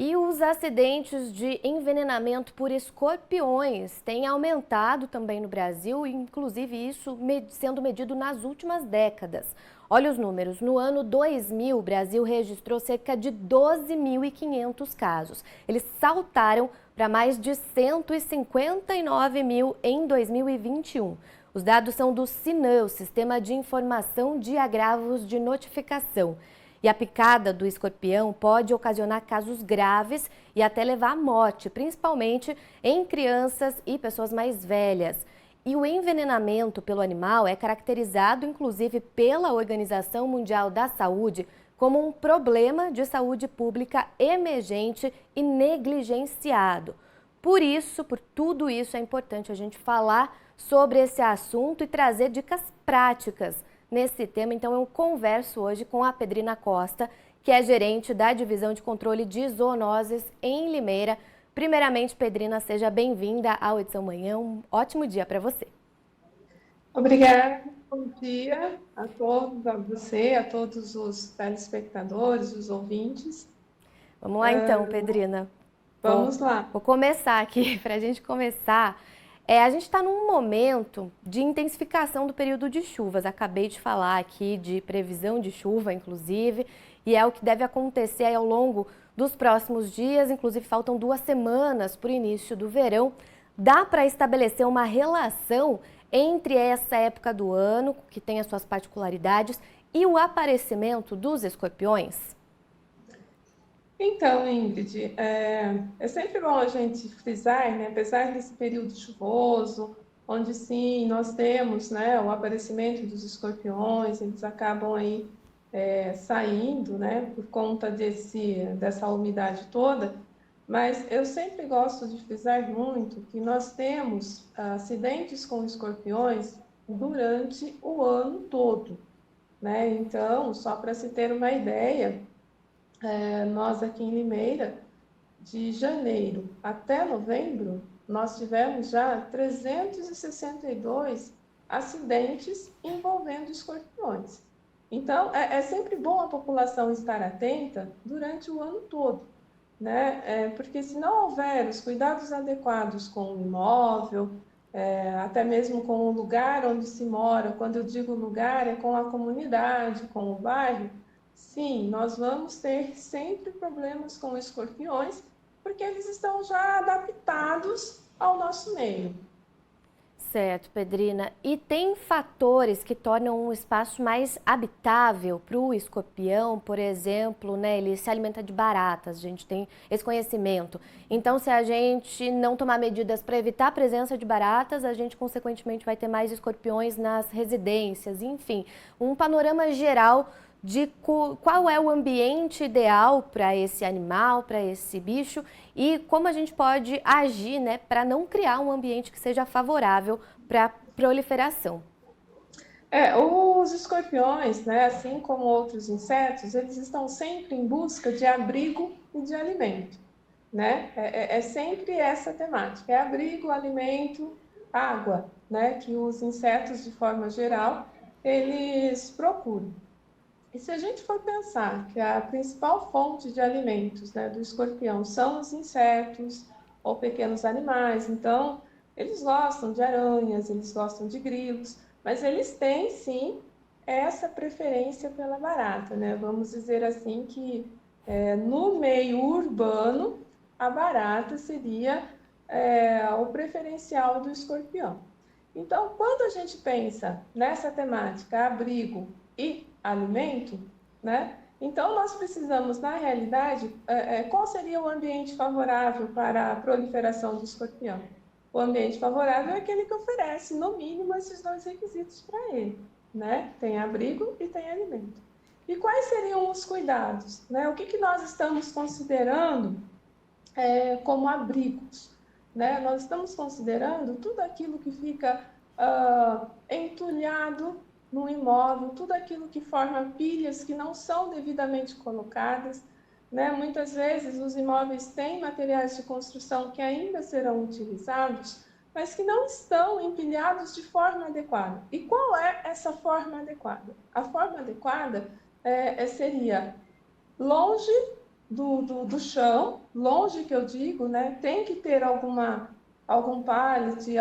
E os acidentes de envenenamento por escorpiões têm aumentado também no Brasil, inclusive isso sendo medido nas últimas décadas. Olha os números, no ano 2000 o Brasil registrou cerca de 12.500 casos. Eles saltaram para mais de 159 mil em 2021. Os dados são do SINAM, o Sistema de Informação de Agravos de Notificação. E a picada do escorpião pode ocasionar casos graves e até levar à morte, principalmente em crianças e pessoas mais velhas. E o envenenamento pelo animal é caracterizado, inclusive, pela Organização Mundial da Saúde como um problema de saúde pública emergente e negligenciado. Por tudo isso, é importante a gente falar sobre esse assunto e trazer dicas práticas nesse tema. Então eu converso hoje com a Pedrina Costa, que é gerente da Divisão de Controle de Zoonoses em Limeira. Primeiramente, Pedrina, seja bem-vinda ao Edição Manhã. Um ótimo dia para você. Obrigada, bom dia a todos, a você, a todos os telespectadores, os ouvintes. Vamos lá então, Pedrina. Vamos lá. Vou começar aqui, para a gente começar. A gente está num momento de intensificação do período de chuvas. Acabei de falar aqui de previsão de chuva, inclusive, e é o que deve acontecer aí ao longo dos próximos dias. Inclusive, faltam 2 semanas para o início do verão. Dá para estabelecer uma relação entre essa época do ano, que tem as suas particularidades, e o aparecimento dos escorpiões? Então, Ingrid, é sempre bom a gente frisar, né, apesar desse período chuvoso, onde sim nós temos, né, o aparecimento dos escorpiões, eles acabam aí saindo, né, por conta dessa umidade toda, mas eu sempre gosto de frisar muito que nós temos acidentes com escorpiões durante o ano todo, né? Então, só para se ter uma ideia, nós aqui em Limeira, de janeiro até novembro, nós tivemos já 362 acidentes envolvendo escorpiões. Então, é sempre bom a população estar atenta durante o ano todo, né? Porque se não houver os cuidados adequados com o imóvel, até mesmo com o lugar onde se mora, quando eu digo lugar, é com a comunidade, com o bairro, sim, nós vamos ter sempre problemas com escorpiões, porque eles estão já adaptados ao nosso meio. Certo, Pedrina. E tem fatores que tornam um espaço mais habitável para o escorpião, por exemplo, né? Ele se alimenta de baratas, a gente tem esse conhecimento. Então, se a gente não tomar medidas para evitar a presença de baratas, a gente, consequentemente, vai ter mais escorpiões nas residências. Enfim, um panorama geral de qual é o ambiente ideal para esse animal, para esse bicho e como a gente pode agir, né, para não criar um ambiente que seja favorável para a proliferação. Os escorpiões, né, assim como outros insetos, eles estão sempre em busca de abrigo e de alimento, né? É sempre essa temática, é abrigo, alimento, água, né, que os insetos, de forma geral, eles procuram. E se a gente for pensar que a principal fonte de alimentos, né, do escorpião são os insetos ou pequenos animais, então eles gostam de aranhas, eles gostam de grilos, mas eles têm sim essa preferência pela barata, né? Vamos dizer assim que no meio urbano a barata seria o preferencial do escorpião. Então, quando a gente pensa nessa temática abrigo e alimento, né? Então, nós precisamos, na realidade, qual seria o ambiente favorável para a proliferação do escorpião? O ambiente favorável é aquele que oferece, no mínimo, esses 2 requisitos para ele, né? Tem abrigo e tem alimento. E quais seriam os cuidados, né? O que nós estamos considerando como abrigos, né? Nós estamos considerando tudo aquilo que fica entulhado no imóvel, tudo aquilo que forma pilhas que não são devidamente colocadas, né? Muitas vezes os imóveis têm materiais de construção que ainda serão utilizados, mas que não estão empilhados de forma adequada. E qual é essa forma adequada? A forma adequada seria longe do chão, longe que eu digo, né? Tem que ter algum pallet,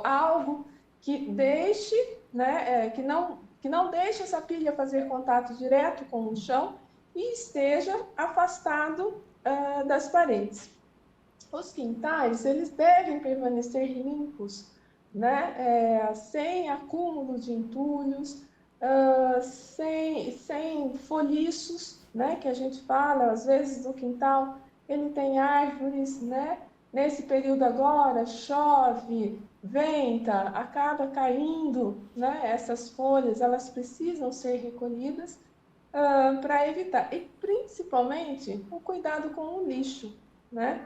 algo que deixe, né? Que não deixe essa pilha fazer contato direto com o chão e esteja afastado das paredes. Os quintais, eles devem permanecer limpos, né? Sem acúmulo de entulhos, sem folhiços, né? Que a gente fala, às vezes o quintal ele tem árvores, né? Nesse período agora chove, venta, acaba caindo, né? Essas folhas, elas precisam ser recolhidas para evitar, e principalmente o cuidado com o lixo, né?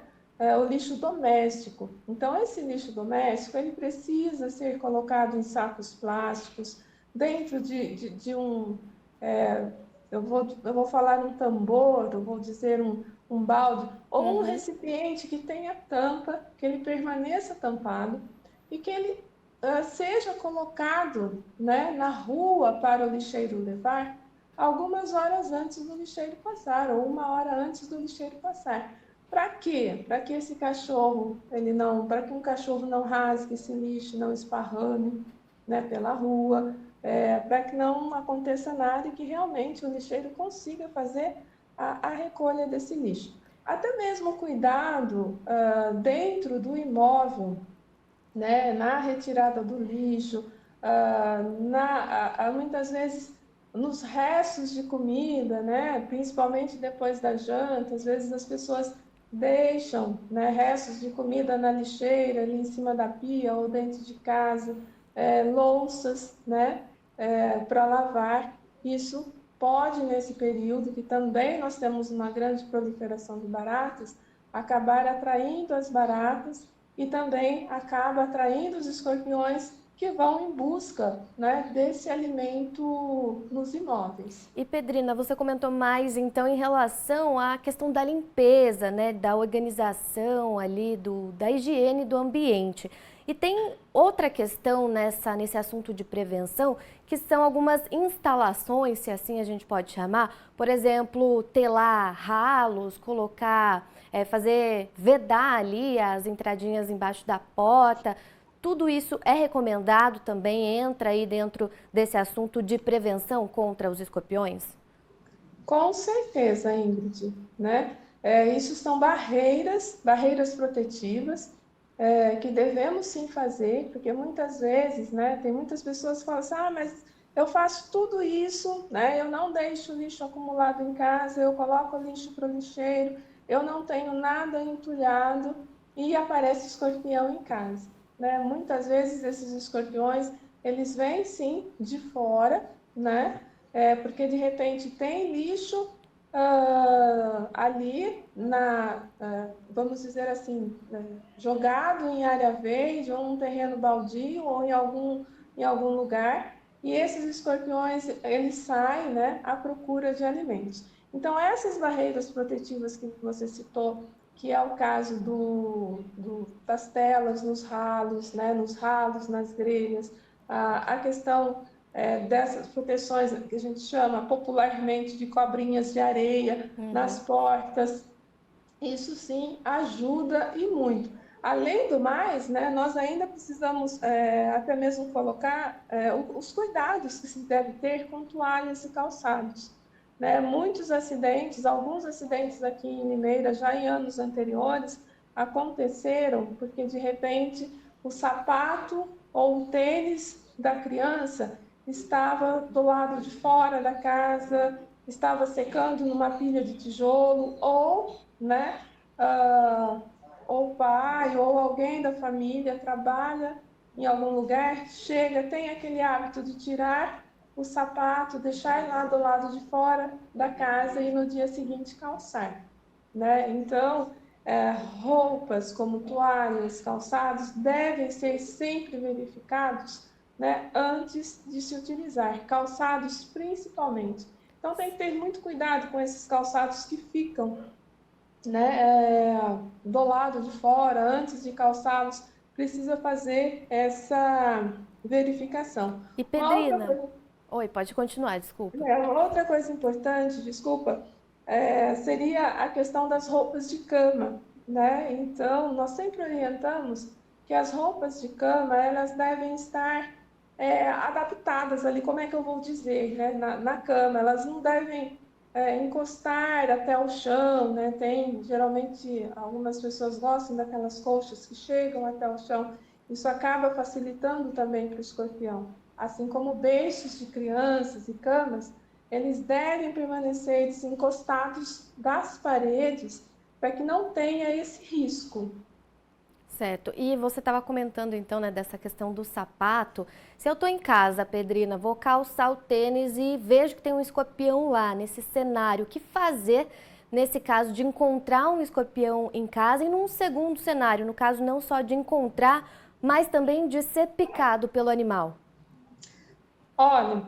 O lixo doméstico. Então, esse lixo doméstico, ele precisa ser colocado em sacos plásticos, dentro de um, é, eu vou falar um tambor, eu vou dizer um balde, ou um recipiente que tenha tampa, que ele permaneça tampado e que ele seja colocado, né, na rua para o lixeiro levar algumas horas antes do lixeiro passar, ou uma hora antes do lixeiro passar. Para quê? Para que esse cachorro, para que um cachorro não rasgue esse lixo, não esparrame, né, pela rua, para que não aconteça nada e que realmente o lixeiro consiga fazer a recolha desse lixo. Até mesmo o cuidado dentro do imóvel, né, na retirada do lixo, muitas vezes nos restos de comida, né, principalmente depois da janta, às vezes as pessoas deixam, né, restos de comida na lixeira, ali em cima da pia ou dentro de casa, louças, né, para lavar. Isso pode, nesse período, que também nós temos uma grande proliferação de baratas, acabar atraindo as baratas e também acaba atraindo os escorpiões que vão em busca, né, desse alimento nos imóveis. E Pedrina, você comentou mais então em relação à questão da limpeza, né, da organização ali, da higiene do ambiente. E tem outra questão nesse assunto de prevenção, que são algumas instalações, se assim a gente pode chamar, por exemplo, telar ralos, colocar, vedar ali as entradinhas embaixo da porta. Tudo isso é recomendado também, entra aí dentro desse assunto de prevenção contra os escorpiões? Com certeza, Ingrid, né? Isso são barreiras protetivas, que devemos sim fazer, porque muitas vezes, né, tem muitas pessoas que falam assim, mas eu faço tudo isso, né? Eu não deixo lixo acumulado em casa, eu coloco lixo para o lixeiro, eu não tenho nada entulhado e aparece escorpião em casa, né? Muitas vezes esses escorpiões, eles vêm sim de fora, né? Porque de repente tem lixo ali vamos dizer assim, jogado em área verde ou um terreno baldio ou em algum lugar, e esses escorpiões eles saem, né, à procura de alimentos. Então essas barreiras protetivas que você citou, que é o caso das telas nos ralos, né, nas grelhas, a questão dessas proteções que a gente chama popularmente de cobrinhas de areia nas portas, isso sim ajuda e muito. Além do mais, né, nós ainda precisamos até mesmo colocar os cuidados que se deve ter com toalhas e calçados. Né? Alguns acidentes aqui em Limeira, já em anos anteriores, aconteceram porque, de repente, o sapato ou o tênis da criança estava do lado de fora da casa, estava secando numa pilha de tijolo, ou, né, ou o pai ou alguém da família trabalha em algum lugar, chega, tem aquele hábito de tirar o sapato, deixar lá do lado de fora da casa e no dia seguinte calçar, né? Então, roupas como toalhas, calçados devem ser sempre verificados, né, antes de se utilizar, calçados principalmente. Então tem que ter muito cuidado com esses calçados que ficam, né, do lado de fora, antes de calçá-los, precisa fazer essa verificação. E Uma outra Pedrina, coisa, oi, pode continuar, desculpa. uma outra coisa importante, desculpa, seria a questão das roupas de cama, né? Então, nós sempre orientamos que as roupas de cama, elas devem estar adaptadas ali, como é que eu vou dizer, né? Na cama, elas não devem encostar até o chão, né? Geralmente, algumas pessoas gostam daquelas colchas que chegam até o chão, isso acaba facilitando também para o escorpião. Assim como berços de crianças e camas, eles devem permanecer desencostados das paredes para que não tenha esse risco. Certo. E você estava comentando então, né, dessa questão do sapato. Se eu estou em casa, Pedrina, vou calçar o tênis e vejo que tem um escorpião lá nesse cenário, o que fazer nesse caso de encontrar um escorpião em casa e num segundo cenário, no caso não só de encontrar, mas também de ser picado pelo animal? Olha,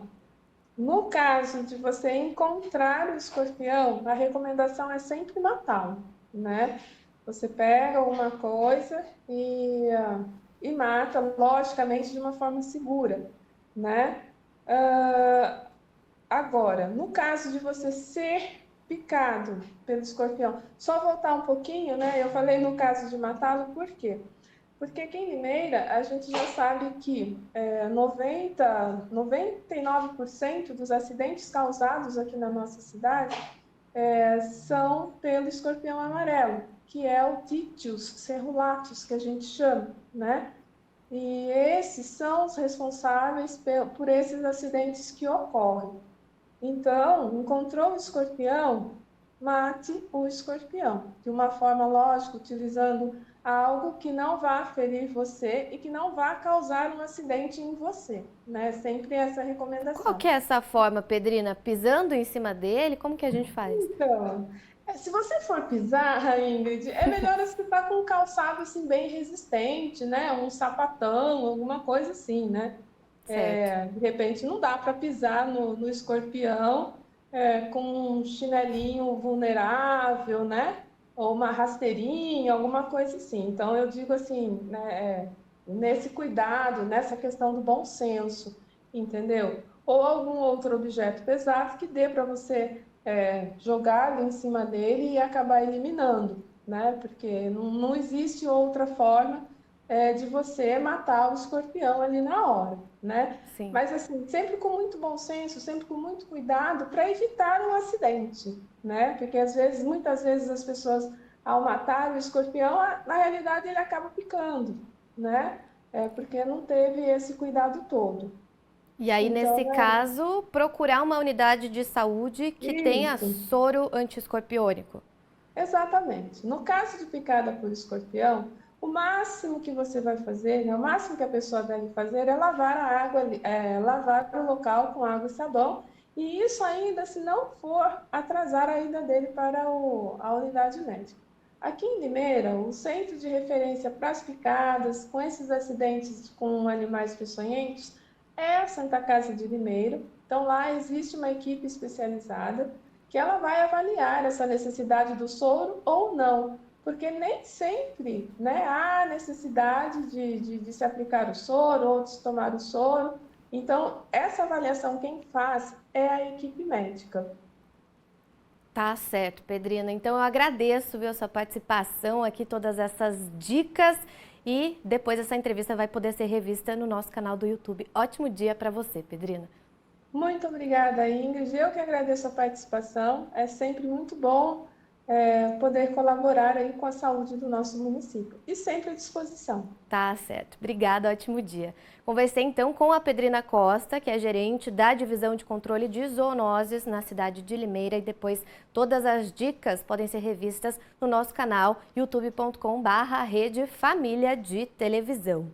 no caso de você encontrar o escorpião, a recomendação é sempre matá-lo, né? Você pega alguma coisa e mata, logicamente, de uma forma segura, né? Agora, no caso de você ser picado pelo escorpião, só voltar um pouquinho, né? Eu falei no caso de matá-lo, por quê? Porque aqui em Limeira, a gente já sabe que 99% dos acidentes causados aqui na nossa cidade são pelo escorpião amarelo, que é o Títios cerulatus, que a gente chama, né? E esses são os responsáveis por esses acidentes que ocorrem. Então, encontrou o escorpião, mate o escorpião. De uma forma lógica, utilizando algo que não vá ferir você e que não vá causar um acidente em você, né? Sempre essa Qual recomendação. que é essa forma, Pedrina? Pisando em cima dele? Como que a gente faz? Então, se você for pisar, Ingrid, é melhor você estar com um calçado assim bem resistente, né? Um sapatão, alguma coisa assim, né? Certo. De repente não dá para pisar no escorpião com um chinelinho vulnerável, né? Ou uma rasteirinha, alguma coisa assim. Então eu digo assim, né, nesse cuidado, nessa questão do bom senso, entendeu? Ou algum outro objeto pesado que dê para você jogar ali em cima dele e acabar eliminando, né? Porque não existe outra forma de você matar o escorpião ali na hora, né? Sim. Mas assim, sempre com muito bom senso, sempre com muito cuidado para evitar um acidente, né? Porque muitas vezes as pessoas ao matar o escorpião, na realidade ele acaba picando, né? Porque não teve esse cuidado todo. E aí, nesse Então, caso, procurar uma unidade de saúde que tenha isso. soro anti-escorpiônico. Exatamente. No caso de picada por escorpião, o máximo que você vai fazer, né, o máximo que a pessoa deve fazer é lavar a água, lavar o local com água e sabão, e isso ainda se não for atrasar a ida dele para a unidade médica. Aqui em Limeira, o centro de referência para as picadas, com esses acidentes com animais peçonhentos, é a Santa Casa de Limeira. Então, lá existe uma equipe especializada que ela vai avaliar essa necessidade do soro ou não, porque nem sempre, né, há necessidade de se aplicar o soro ou de se tomar o soro. Então, essa avaliação quem faz é a equipe médica. Tá certo, Pedrina. Então eu agradeço, viu, a sua participação aqui, todas essas dicas. E depois essa entrevista vai poder ser revista no nosso canal do YouTube. Ótimo dia para você, Pedrina. Muito obrigada, Ingrid. Eu que agradeço a participação. É sempre muito bom poder colaborar aí com a saúde do nosso município. E sempre à disposição. Tá certo. Obrigada, ótimo dia. Conversei então com a Pedrina Costa, que é gerente da Divisão de Controle de Zoonoses na cidade de Limeira. E depois todas as dicas podem ser revistas no nosso canal youtube.com/Rede Família de Televisão.